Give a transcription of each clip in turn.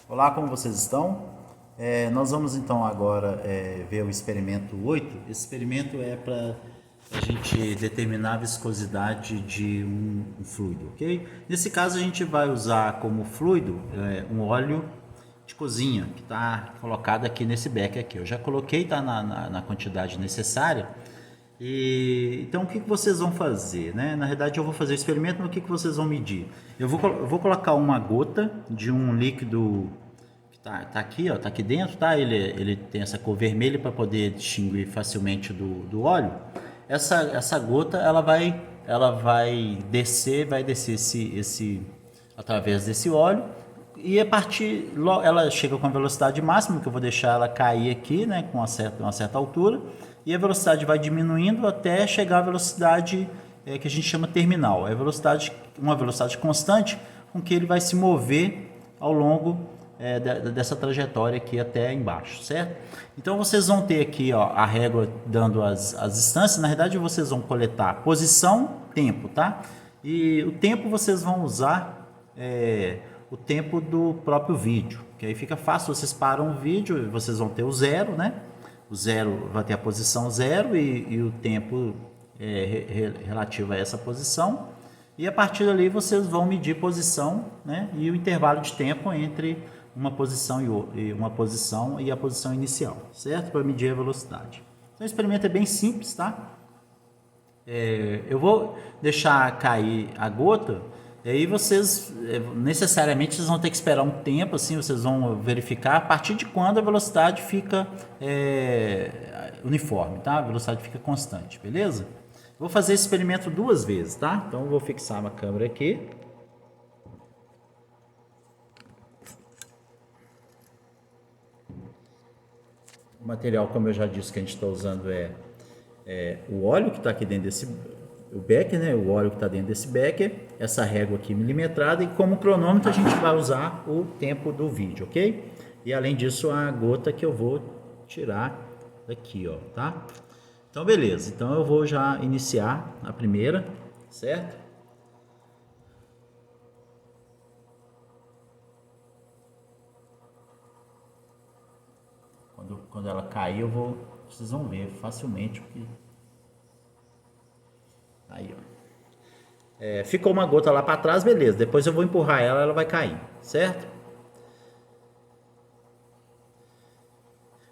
Olá, como vocês estão? Nós vamos então agora ver o experimento 8. Esse experimento é para a gente determinar a viscosidade de um fluido, ok? Nesse caso a gente vai usar como fluido um óleo de cozinha que está colocado aqui nesse becker aqui. Eu já coloquei, está na quantidade necessária. Então o que vocês vão fazer, né? Na verdade eu vou fazer o experimento, mas o que vocês vão medir? Eu vou colocar uma gota de um líquido que tá aqui, ó, tá aqui dentro, tá? Ele tem essa cor vermelha para poder distinguir facilmente do óleo. Essa gota ela vai descer através desse óleo e a partir ela chega com a velocidade máxima, que eu vou deixar ela cair aqui, né, com uma certa altura, e a velocidade vai diminuindo até chegar à velocidade que a gente chama terminal. É uma velocidade constante com que ele vai se mover ao longo dessa trajetória aqui até embaixo, certo? Então vocês vão ter aqui, ó, a régua dando as distâncias. Na verdade vocês vão coletar posição, tempo, tá? E o tempo vocês vão usar o tempo do próprio vídeo, que aí fica fácil. Vocês param o vídeo, vocês vão ter o zero, né? O zero vai ter a posição zero e o tempo relativo a essa posição. E a partir dali vocês vão medir posição, né? E o intervalo de tempo entre uma posição e a posição inicial, certo? Para medir a velocidade. Então o experimento é bem simples, tá? Eu vou deixar cair a gota. E aí vocês, necessariamente, vocês vão ter que esperar um tempo, assim, vocês vão verificar a partir de quando a velocidade fica uniforme, tá? A velocidade fica constante, beleza? Vou fazer esse experimento 2 vezes, tá? Então eu vou fixar uma câmera aqui. O material, como eu já disse, que a gente está usando é o óleo que está aqui dentro desse o becker, né? O óleo que está dentro desse becker, essa régua aqui milimetrada, e como cronômetro a gente vai usar o tempo do vídeo, ok? E além disso a gota que eu vou tirar daqui, ó, tá? Então beleza, então eu vou já iniciar a primeira, certo? Quando ela cair vocês vão ver facilmente o que aí, ó. Ficou uma gota lá para trás, beleza. Depois eu vou empurrar ela vai cair, certo?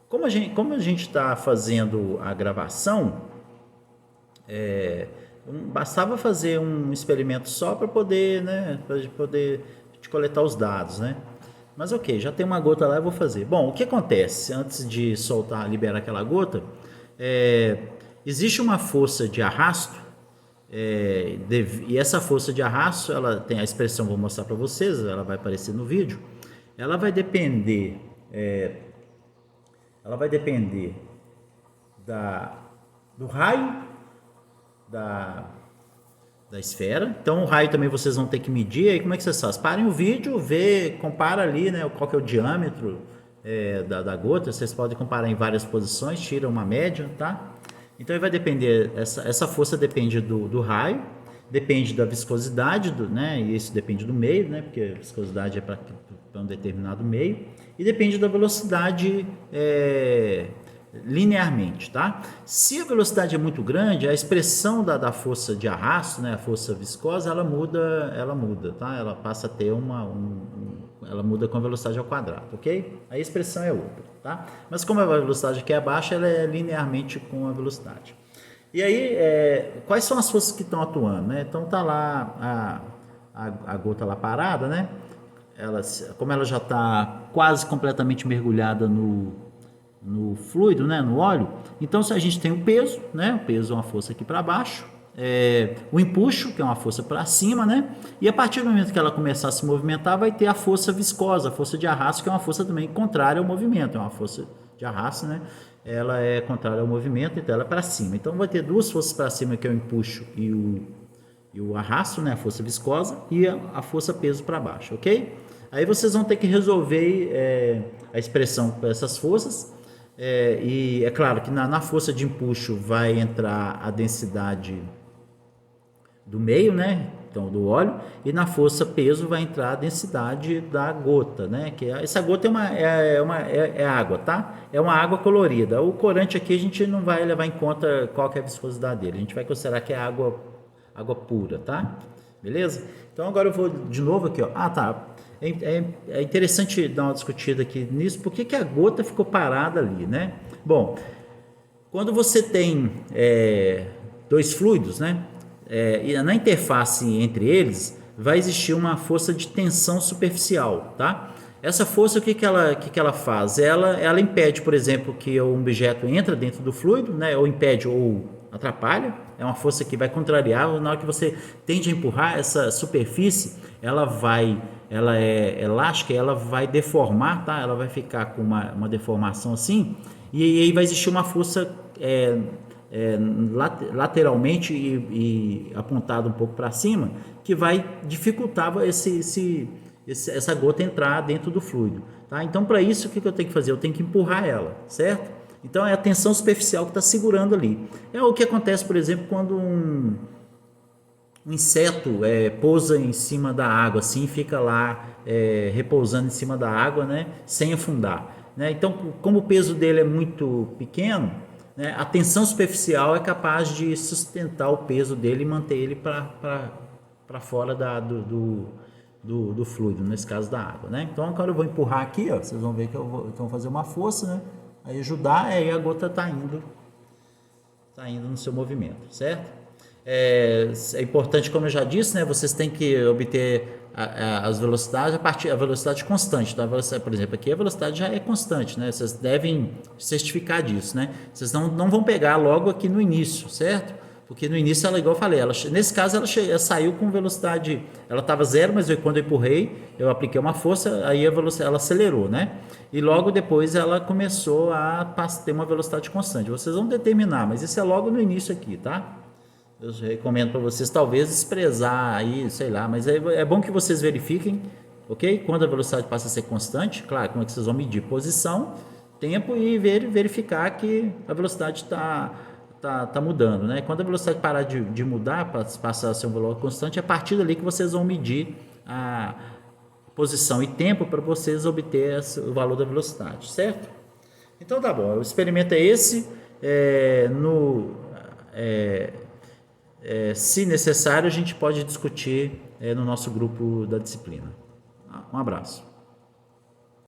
Como a gente está fazendo a gravação, bastava fazer um experimento só para poder, né, para poder coletar os dados, né? Mas ok, já tem uma gota lá, eu vou fazer. Bom, o que acontece antes de soltar, liberar aquela gota? Existe uma força de arrasto. E essa força de arrasto, ela tem a expressão, vou mostrar para vocês, ela vai aparecer no vídeo. Ela vai depender do raio da esfera. Então o raio também vocês vão ter que medir. Aí como é que vocês fazem? Parem o vídeo, compara ali, né, qual que é o diâmetro da gota. Vocês podem comparar em várias posições, tira uma média, tá? Então vai depender, essa força depende do raio, depende da viscosidade, né? E isso depende do meio, né? Porque a viscosidade é para um determinado meio, e depende da velocidade linearmente, tá? Se a velocidade é muito grande, a expressão da força de arrasto, né? A força viscosa, ela muda, tá? Ela passa a ter ela muda com a velocidade ao quadrado, ok? A expressão é outra, tá? Mas como a velocidade aqui é baixa, ela é linearmente com a velocidade. E aí, quais são as forças que estão atuando, né? Então tá lá a gota lá parada, né? Como ela já está quase completamente mergulhada no fluido, né, no óleo, então se a gente tem o peso, né, o peso é uma força aqui para baixo, o empuxo, que é uma força para cima, né, e a partir do momento que ela começar a se movimentar, vai ter a força viscosa, a força de arrasto, que é uma força também contrária ao movimento, é uma força de arrasto, né, ela é contrária ao movimento, então ela é para cima. Então vai ter duas forças para cima, que é o empuxo e o arrasto, né, a força viscosa, e a força peso para baixo, ok? Aí vocês vão ter que resolver a expressão para essas forças. E é claro que na força de empuxo vai entrar a densidade do meio, né? então do óleo, e na força peso vai entrar a densidade da gota, né? Que essa gota é água, tá? É uma água colorida. O corante aqui a gente não vai levar em conta qual que é a viscosidade dele, a gente vai considerar que é água pura, tá? Beleza? Então agora eu vou de novo aqui, ó. Ah, tá. É interessante dar uma discutida aqui nisso, por que a gota ficou parada ali, né? Bom, quando você tem dois fluidos, né? E na interface entre eles vai existir uma força de tensão superficial, tá? Essa força, o que ela faz? Ela impede, por exemplo, que um objeto entre dentro do fluido, né? Ou impede ou atrapalha. É uma força que vai contrariar. Na hora que você tende a empurrar essa superfície, ela é elástica, ela vai deformar, tá? Ela vai ficar com uma deformação assim, e aí vai existir uma força lateralmente e apontada um pouco para cima, que vai dificultar essa gota entrar dentro do fluido, tá? Então, para isso, o que eu tenho que fazer? Eu tenho que empurrar ela, certo? Então, é a tensão superficial que está segurando ali. É o que acontece, por exemplo, quando um inseto pousa em cima da água, assim, fica lá repousando em cima da água, né, sem afundar, né? Então, como o peso dele é muito pequeno, né, a tensão superficial é capaz de sustentar o peso dele e manter ele para fora do fluido, nesse caso da água, né? Então agora eu vou empurrar aqui, ó, vocês vão ver que eu vou fazer uma força, né? Aí ajudar, aí a gota está indo no seu movimento, certo? É importante, como eu já disse, né? Vocês têm que obter as velocidades a velocidade constante, tá? Por exemplo, aqui a velocidade já é constante, né? Vocês devem certificar disso, né? Vocês não vão pegar logo aqui no início, certo? Porque no início ela, igual eu falei, nesse caso ela saiu com velocidade, ela estava zero, mas quando eu empurrei, eu apliquei uma força, aí a velocidade, ela acelerou, né? E logo depois ela começou a ter uma velocidade constante. Vocês vão determinar, mas isso é logo no início aqui, tá? Eu recomendo para vocês talvez desprezar aí, sei lá, mas é bom que vocês verifiquem, ok? Quando a velocidade passa a ser constante, claro, como é que vocês vão medir? Posição, tempo e verificar que a velocidade tá mudando, né? Quando a velocidade parar de mudar, passar a ser um valor constante, é a partir dali que vocês vão medir a posição e tempo para vocês obter o valor da velocidade, certo? Então tá bom, o experimento é esse. Se necessário, a gente pode discutir no nosso grupo da disciplina. Um abraço.